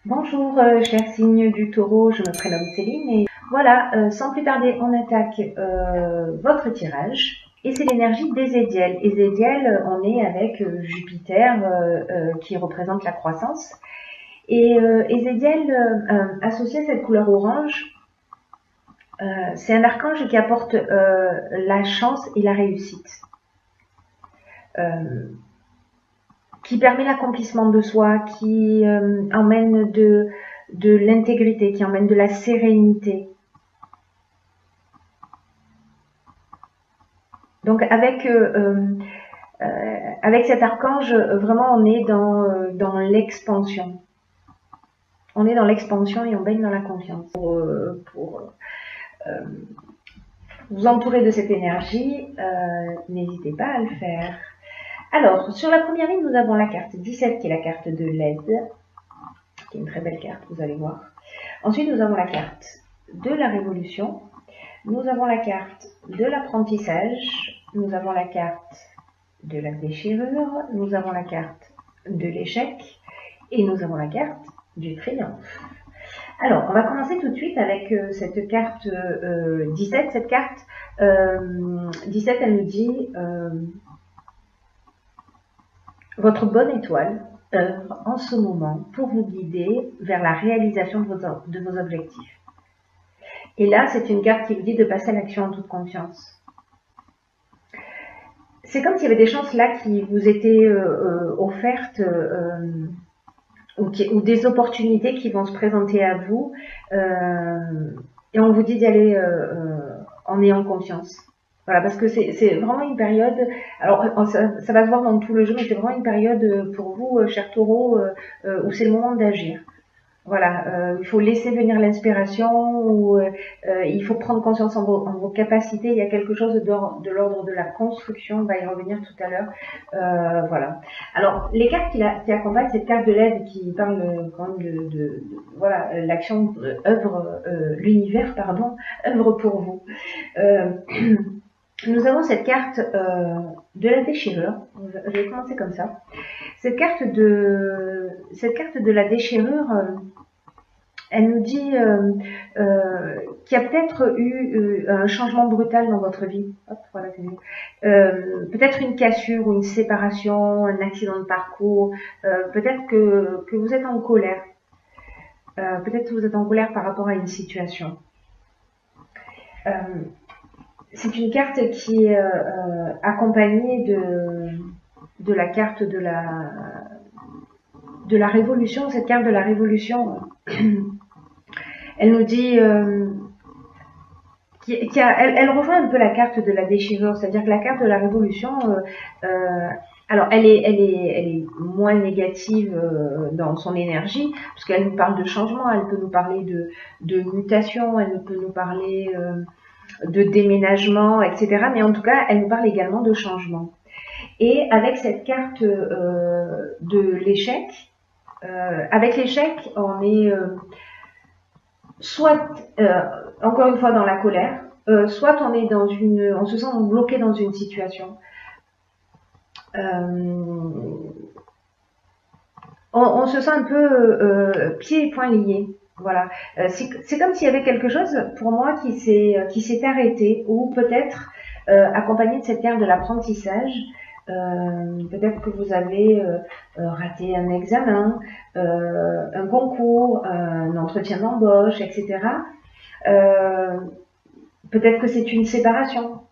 Bonjour, cher signe du taureau, je me prénomme Céline et voilà, sans plus tarder, on attaque votre tirage. Et c'est l'énergie d'Ézédiel. Ézédiel, on est avec Jupiter qui représente la croissance. Et Ézédiel, associé à cette couleur orange, c'est un archange qui apporte la chance et la réussite. Qui permet l'accomplissement de soi, qui emmène de l'intégrité, qui emmène de la sérénité. Donc avec cet archange, vraiment on est dans l'expansion. On est dans l'expansion et on baigne dans la confiance. Pour vous entourer de cette énergie, n'hésitez pas à le faire. Alors, sur la première ligne, nous avons la carte 17 qui est la carte de l'aide, qui est une très belle carte, vous allez voir. Ensuite, nous avons la carte de la révolution, nous avons la carte de l'apprentissage, nous avons la carte de la déchirure, nous avons la carte de l'échec et nous avons la carte du triomphe. Alors, on va commencer tout de suite avec cette carte 17. Cette carte 17, elle nous dit votre bonne étoile œuvre en ce moment pour vous guider vers la réalisation de vos objectifs. Et là, c'est une carte qui vous dit de passer à l'action en toute confiance. C'est comme s'il y avait des chances là qui vous étaient offertes ou des opportunités qui vont se présenter à vous et on vous dit d'y aller en ayant confiance. Voilà, parce que c'est vraiment une période, alors ça va se voir dans tout le jeu, mais c'est vraiment une période pour vous, chers taureaux, où c'est le moment d'agir. Voilà, il faut laisser venir l'inspiration, ou il faut prendre conscience en vos capacités. Il y a quelque chose de l'ordre de la construction, on va y revenir tout à l'heure. Voilà. Alors, les cartes qui accompagnent cette carte de l'aide qui parle quand même voilà, l'action œuvre, l'univers, pardon, œuvre pour vous. Nous avons cette carte de la déchirure. Je vais commencer comme ça. Cette carte de la déchirure, elle nous dit qu'il y a peut-être eu un changement brutal dans votre vie. Hop, voilà, c'est mieux. Peut-être une cassure ou une séparation, un accident de parcours. Peut-être que vous êtes en colère. Peut-être que vous êtes en colère par rapport à une situation. C'est une carte qui est accompagnée de la carte de la révolution. Cette carte de la révolution, elle nous dit elle rejoint un peu la carte de la déchirure, c'est-à-dire que la carte de la révolution, alors elle est moins négative dans son énergie, parce qu'elle nous parle de changement, elle peut nous parler de mutation, elle peut nous parler de déménagement, etc. Mais en tout cas, elle nous parle également de changement. Et avec cette carte de l'échec, avec l'échec, on est soit, encore une fois, dans la colère, soit on est on se sent bloqué dans une situation. On se sent un peu pieds et poings liés. Voilà, c'est comme s'il y avait quelque chose pour moi qui s'est arrêté, ou peut-être accompagné de cette carte de l'apprentissage. Peut-être que vous avez raté un examen, un concours, un entretien d'embauche, etc. Peut-être que c'est une séparation.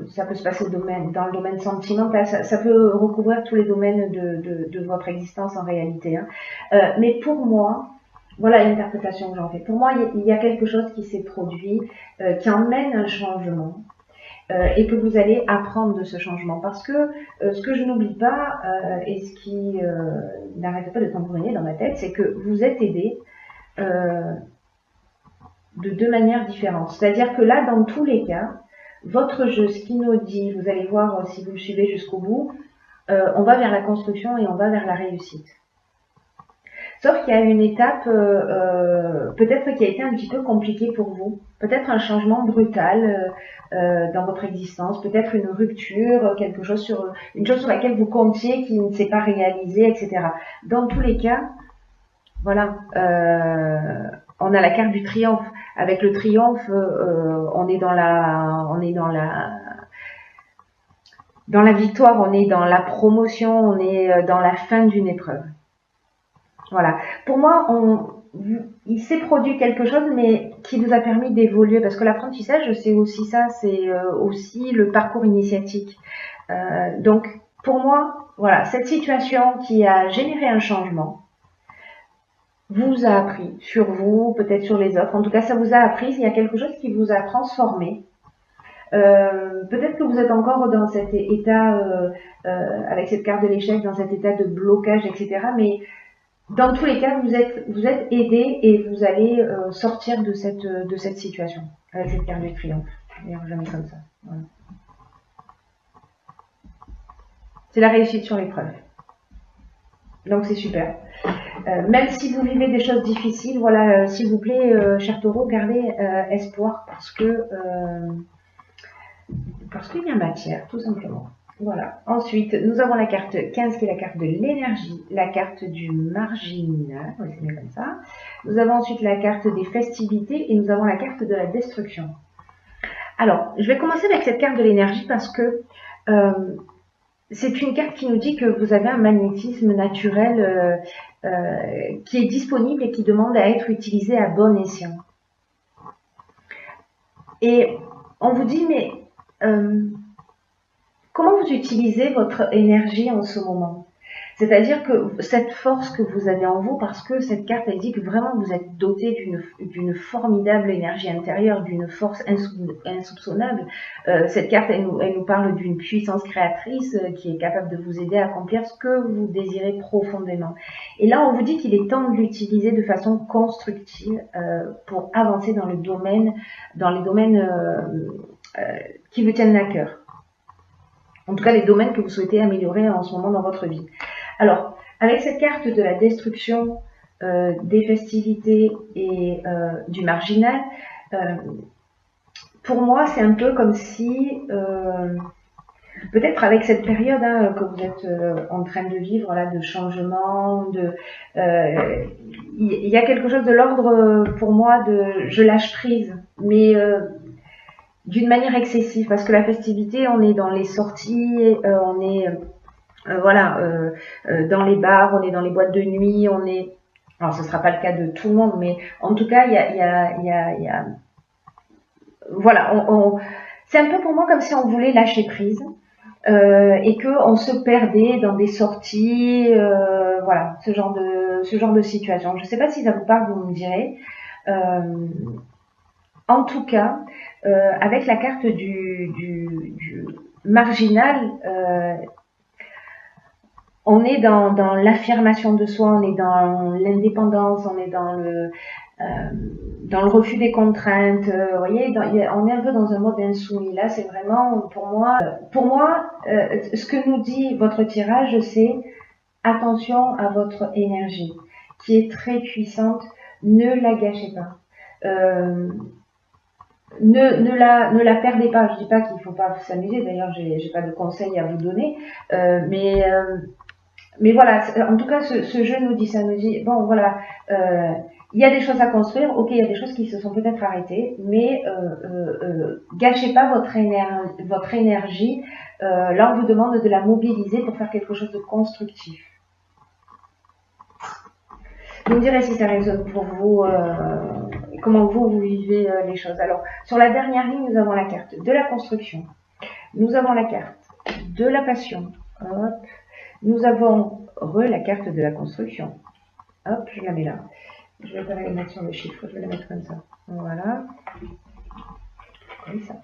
Ça peut se passer dans le domaine sentimental, ça peut recouvrir tous les domaines de votre existence en réalité. Hein. Mais pour moi, voilà l'interprétation que j'en fais. Pour moi, il y a quelque chose qui s'est produit, qui emmène un changement, et que vous allez apprendre de ce changement. Parce que ce que je n'oublie pas, et ce qui n'arrête pas de tambouiner dans ma tête, c'est que vous êtes aidé de deux manières différentes. C'est-à-dire que là, dans tous les cas, votre jeu, ce qui nous dit, vous allez voir si vous le suivez jusqu'au bout, on va vers la construction et on va vers la réussite. Sauf qu'il y a une étape peut-être qui a été un petit peu compliquée pour vous. Peut-être un changement brutal dans votre existence, peut-être une rupture, une chose sur laquelle vous comptiez qui ne s'est pas réalisée, etc. Dans tous les cas, Voilà. On a la carte du triomphe. Avec le triomphe, on est dans la victoire, on est dans la promotion, on est dans la fin d'une épreuve. Voilà. Pour moi, il s'est produit quelque chose, mais qui vous a permis d'évoluer, parce que l'apprentissage, c'est aussi ça, c'est aussi le parcours initiatique. Donc, pour moi, voilà, cette situation qui a généré un changement vous a appris sur vous, peut-être sur les autres. En tout cas, ça vous a appris. Il y a quelque chose qui vous a transformé. Peut-être que vous êtes encore dans cet état, avec cette carte de l'échec, dans cet état de blocage, etc. Mais dans tous les cas, vous êtes aidé et vous allez sortir de cette situation avec cette carte du triomphe. D'ailleurs, je la mets comme ça. Voilà. C'est la réussite sur l'épreuve. Donc c'est super. Même si vous vivez des choses difficiles, voilà, s'il vous plaît, cher taureau, gardez espoir parce qu'il y a matière, tout simplement. Voilà. Ensuite, nous avons la carte 15 qui est la carte de l'énergie, la carte du marginal, on va essayer comme ça. Nous avons ensuite la carte des festivités et nous avons la carte de la destruction. Alors, je vais commencer avec cette carte de l'énergie parce que c'est une carte qui nous dit que vous avez un magnétisme naturel qui est disponible et qui demande à être utilisé à bon escient. Et on vous dit, mais comment vous utilisez votre énergie en ce moment? C'est-à-dire que cette force que vous avez en vous, parce que cette carte, elle dit que vraiment vous êtes doté d'une formidable énergie intérieure, d'une force insoupçonnable. Cette carte, elle nous parle d'une puissance créatrice qui est capable de vous aider à accomplir ce que vous désirez profondément. Et là, on vous dit qu'il est temps de l'utiliser de façon constructive pour avancer dans les domaines qui vous tiennent à cœur. En tout cas, les domaines que vous souhaitez améliorer en ce moment dans votre vie. Alors, avec cette carte de la destruction, des festivités et du marginal, pour moi, c'est un peu comme si, peut-être avec cette période que vous êtes en train de vivre, là, de changement, il y a quelque chose de l'ordre, pour moi, de je lâche prise, mais d'une manière excessive, parce que la festivité, on est dans les sorties, on est dans les bars, on est dans les boîtes de nuit, on est... Alors, ce ne sera pas le cas de tout le monde, mais en tout cas, il y a... Voilà, c'est un peu pour moi comme si on voulait lâcher prise et qu'on se perdait dans des sorties, voilà, ce genre de situation. Je ne sais pas si ça vous parle, vous me direz. En tout cas, avec la carte du marginal, on est dans l'affirmation de soi, on est dans l'indépendance, on est dans le refus des contraintes. Vous voyez, on est un peu dans un mode insoumis. Là, c'est vraiment, pour moi, ce que nous dit votre tirage, c'est attention à votre énergie, qui est très puissante. Ne la gâchez pas. Ne la perdez pas. Je dis pas qu'il ne faut pas s'amuser. D'ailleurs, j'ai pas de conseils à vous donner, mais voilà, en tout cas, ce jeu nous dit ça, nous dit, bon, voilà, il y a des choses à construire, ok, il y a des choses qui se sont peut-être arrêtées, mais gâchez pas votre énergie. Là, on vous demande de la mobiliser pour faire quelque chose de constructif. Vous me direz si ça résonne pour vous, comment vous vivez les choses. Alors, sur la dernière ligne, nous avons la carte de la construction. Nous avons la carte de la passion. Hop. Nous avons la carte de la construction. Hop, je la mets là. Je vais pas la mettre sur le chiffre, je vais la mettre comme ça. Voilà. Comme ça.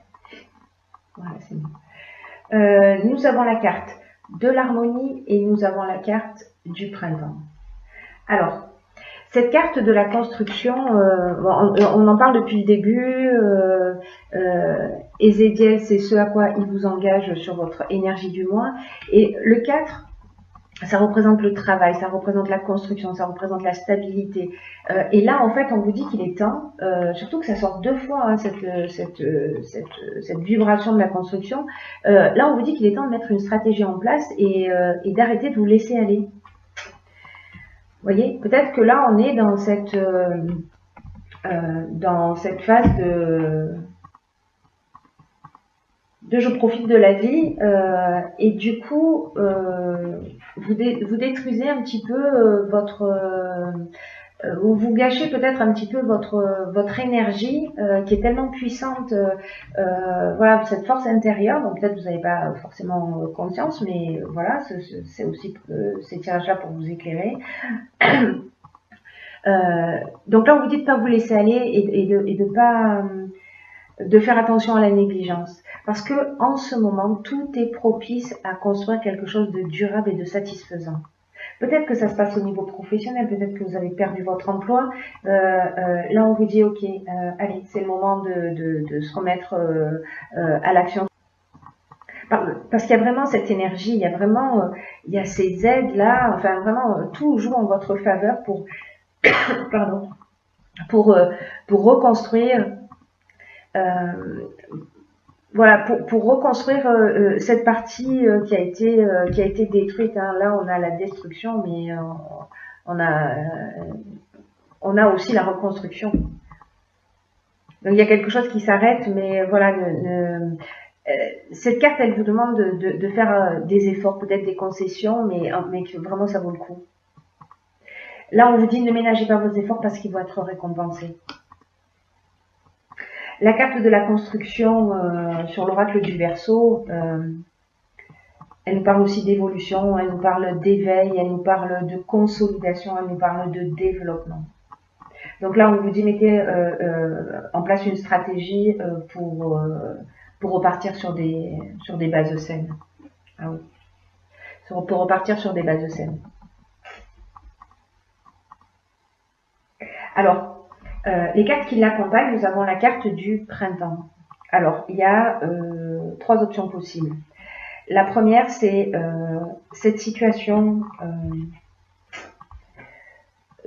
Voilà, c'est bon. Nous avons la carte de l'harmonie et nous avons la carte du printemps. Alors, cette carte de la construction, on en parle depuis le début. Ézéchiel, c'est ce à quoi il vous engage sur votre énergie du mois. Et le 4, ça représente le travail, ça représente la construction, ça représente la stabilité. Et là, en fait, on vous dit qu'il est temps, surtout que ça sort 2 fois, hein, cette vibration de la construction. Là, on vous dit qu'il est temps de mettre une stratégie en place et d'arrêter de vous laisser aller. voyez, peut-être que là, on est dans cette phase de je profite de la vie, et du coup, vous détruisez un petit peu ou vous gâchez peut-être un petit peu votre énergie qui est tellement puissante, voilà, cette force intérieure. Donc peut-être vous n'avez pas forcément conscience, mais voilà, c'est aussi ces tirages-là pour vous éclairer. Donc là, on vous dit de pas vous laisser aller et de pas de faire attention à la négligence, parce que en ce moment, tout est propice à construire quelque chose de durable et de satisfaisant. Peut-être que ça se passe au niveau professionnel, peut-être que vous avez perdu votre emploi. Là, on vous dit, ok, allez, c'est le moment de se remettre à l'action. Parce qu'il y a vraiment cette énergie, il y a vraiment, il y a ces aides-là, enfin vraiment, tout joue en votre faveur pardon, pour reconstruire, voilà, pour reconstruire cette partie qui a été détruite. Hein. Là, on a la destruction, mais on a aussi la reconstruction. Donc il y a quelque chose qui s'arrête, mais voilà, cette carte, elle vous demande de faire des efforts, peut-être des concessions, mais que vraiment ça vaut le coup. Là, on vous dit ne ménagez pas vos efforts parce qu'ils vont être récompensés. La carte de la construction sur l'oracle du Verseau, elle nous parle aussi d'évolution, elle nous parle d'éveil, elle nous parle de consolidation, elle nous parle de développement. Donc là, on vous dit mettez en place une stratégie pour repartir sur des bases saines. Ah oui. Pour repartir sur des bases saines. Alors, les cartes qui l'accompagnent, nous avons la carte du printemps. Alors, il y a 3 options possibles. La première, c'est cette situation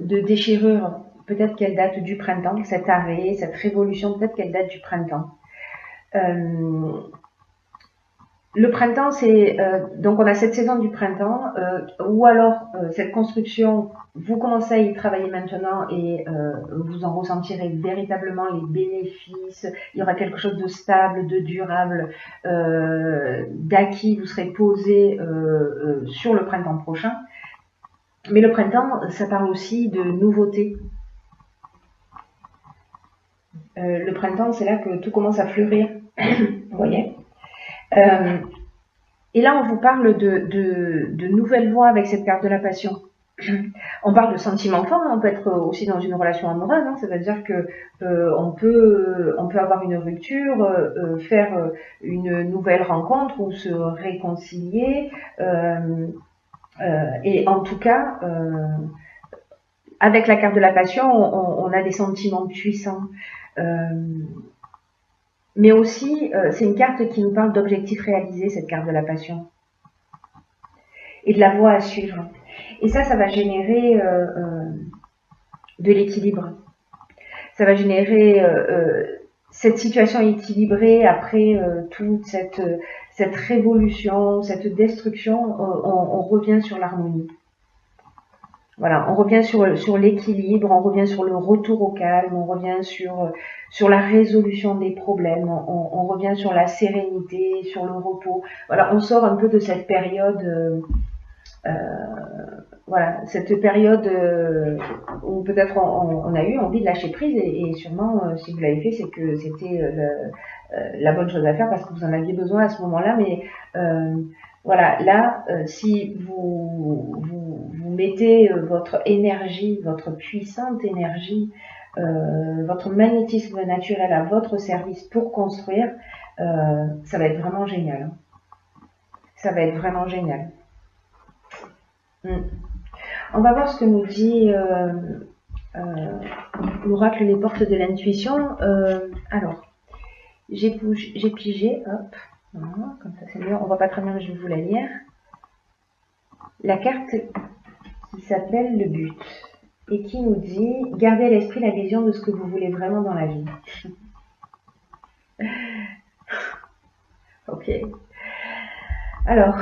de déchirure, peut-être qu'elle date du printemps, cet arrêt, cette révolution, peut-être qu'elle date du printemps. Le printemps, c'est donc on a cette saison du printemps, ou alors cette construction, vous commencez à y travailler maintenant et vous en ressentirez véritablement les bénéfices. Il y aura quelque chose de stable, de durable, d'acquis. Vous serez posé sur le printemps prochain. Mais le printemps, ça parle aussi de nouveautés. Le printemps, c'est là que tout commence à fleurir. Vous voyez. Et là, on vous parle de nouvelles voies avec cette carte de la passion. On parle de sentiments forts, on peut être aussi dans une relation amoureuse, hein, ça veut dire que on peut avoir une rupture, faire une nouvelle rencontre ou se réconcilier. Et en tout cas, avec la carte de la passion, on a des sentiments puissants. Mais aussi, c'est une carte qui nous parle d'objectifs réalisés, cette carte de la passion. Et de la voie à suivre. Et ça va générer de l'équilibre. Ça va générer cette situation équilibrée après toute cette révolution, cette destruction. On revient sur l'harmonie. Voilà, on revient sur l'équilibre, on revient sur le retour au calme, on revient sur la résolution des problèmes, on revient sur la sérénité, sur le repos. Voilà, on sort un peu de cette période, voilà, cette période où peut-être on a eu envie de lâcher prise et sûrement, si vous l'avez fait, c'est que c'était la bonne chose à faire parce que vous en aviez besoin à ce moment-là, mais voilà, là, si vous mettez votre énergie, votre puissante énergie, votre magnétisme naturel à votre service pour construire, ça va être vraiment génial. Hein. Ça va être vraiment génial. On va voir ce que nous dit l'oracle Les Portes de l'Intuition. Alors, j'ai pigé, hop. Voilà, comme ça c'est mieux, on voit pas très bien mais je vais vous la lire. La carte qui s'appelle le but et qui nous dit gardez à l'esprit la vision de ce que vous voulez vraiment dans la vie. Ok. Alors,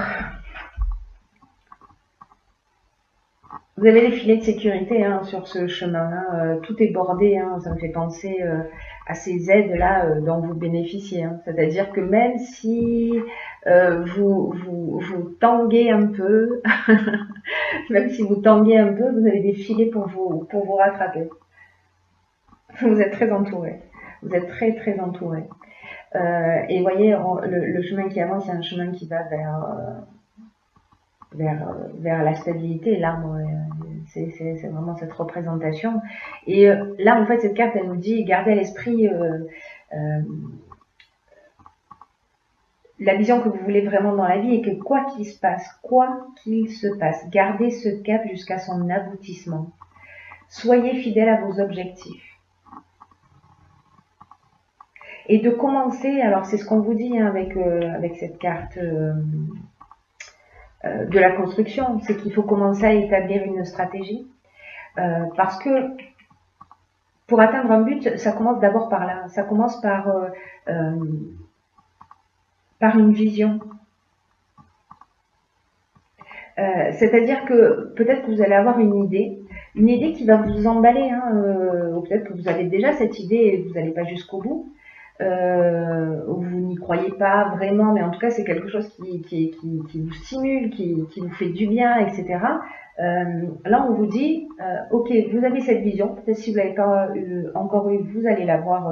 Vous avez les filets de sécurité hein, sur ce chemin. Hein. Tout est bordé. Hein. Ça me fait penser à ces aides-là dont vous bénéficiez. Hein. C'est-à-dire que même si vous tanguez un peu, même si vous tanguez un peu, vous avez des filets pour vous rattraper. Vous êtes très entouré. Vous êtes très très entouré. Et vous voyez, le chemin qui avance, c'est un chemin qui va vers la stabilité. L'arbre, c'est vraiment cette représentation. Et là, en fait, cette carte, elle nous dit, gardez à l'esprit la vision que vous voulez vraiment dans la vie et que quoi qu'il se passe, gardez ce cap jusqu'à son aboutissement. Soyez fidèle à vos objectifs. Et de commencer, alors c'est ce qu'on vous dit hein, avec cette carte de la construction, c'est qu'il faut commencer à établir une stratégie. Parce que pour atteindre un but, ça commence d'abord par là. Ça commence par une vision. C'est-à-dire que peut-être que vous allez avoir une idée qui va vous emballer, hein, ou peut-être que vous avez déjà cette idée et vous n'allez pas jusqu'au bout. Vous n'y croyez pas vraiment, mais en tout cas c'est quelque chose qui vous stimule, qui vous fait du bien, etc. Là on vous dit, ok, vous avez cette vision, peut-être si vous l'avez pas encore eu, vous allez la voir.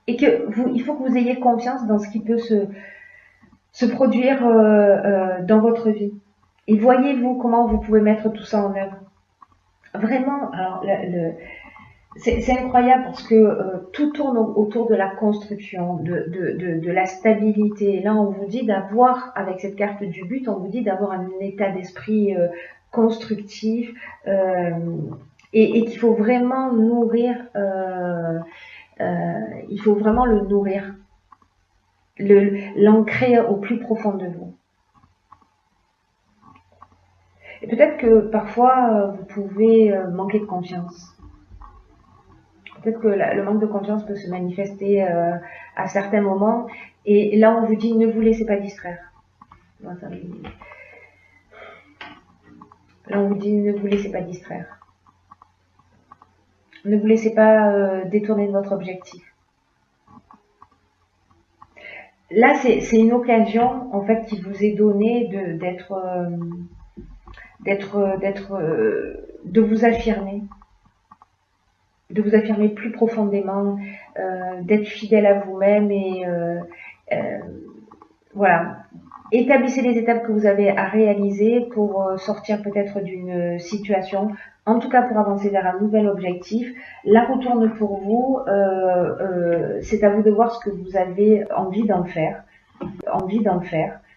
Et il faut que vous ayez confiance dans ce qui peut se produire dans votre vie. Et voyez-vous comment vous pouvez mettre tout ça en œuvre. Vraiment, alors c'est incroyable parce que tout tourne autour de la construction, de la stabilité. Là, on vous dit d'avoir, avec cette carte du but, on vous dit d'avoir un état d'esprit constructif et qu'il faut vraiment nourrir, il faut vraiment le nourrir, l'ancrer au plus profond de vous. Et peut-être que parfois, vous pouvez manquer de confiance. Peut-être que le manque de confiance peut se manifester à certains moments. Et là, on vous dit, ne vous laissez pas distraire. Là, on vous dit, ne vous laissez pas distraire. Ne vous laissez pas détourner de votre objectif. Là, c'est une occasion, en fait, qui vous est donnée de vous affirmer. De vous affirmer plus profondément, d'être fidèle à vous-même et voilà. Établissez les étapes que vous avez à réaliser pour sortir peut-être d'une situation, en tout cas pour avancer vers un nouvel objectif. La roue tourne pour vous, c'est à vous de voir ce que vous avez envie d'en faire, envie d'en faire.